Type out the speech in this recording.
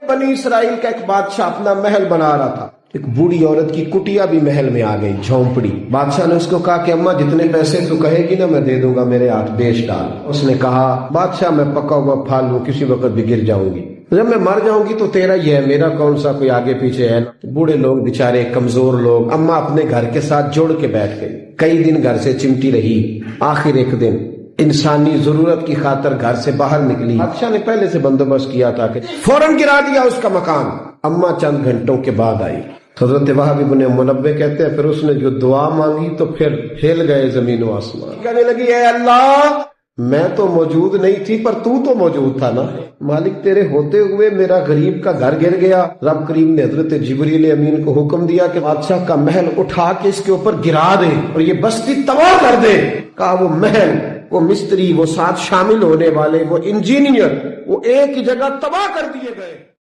बनी इसराइल का एक बादशाह अपना महल बना रहा था। एक बूढ़ी औरत की कुटिया भी महल में आ गई, झोंपड़ी। बादशाह ने उसको कहा कि अम्मा जितने पैसे तू कहेगी ना मैं दे दूंगा, मेरे हाथ बेच डाल। उसने कहा बादशाह मैं पका हुआ फल हूं, किसी वक्त भी गिर जाऊंगी, जब मैं मर जाऊंगी तो तेरा ही है, मेरा कौन सा कोई आगे पीछे है। बूढ़े लोग बेचारे कमजोर लोग, अम्मा अपने घर के साथ जोड़ के बैठ गई। कई दिन घर से चिमटी रही। आखिर एक दिन इंसानी जरूरत की खातर घर से बाहर निकली। बादशाह ने पहले से बंदोबस्त किया था कि फौरन गिरा दिया उसका मकान। अम्मा चंद घंटों के बाद आई। हजरत वहाब इब्ने मुनब्बे कहते हैं फिर उसने जो दुआ मांगी तो फिर हिल गए जमीन व आसमान। कहने लगी ए अल्लाह, मैं तो मौजूद नहीं थी पर तू तो मौजूद था ना। मालिक तेरे होते हुए मेरा गरीब का घर गिर गया। रब करीम ने हजरत जिब्रील अमीन को हुक्म दिया कि बादशाह का महल उठा के इसके ऊपर गिरा दे और ये बस्ती तबाह कर दे। कहा वो महल, वो मिस्त्री, वो साथ शामिल होने वाले, वो इंजीनियर, वो एक ही जगह तबाह कर दिए गए।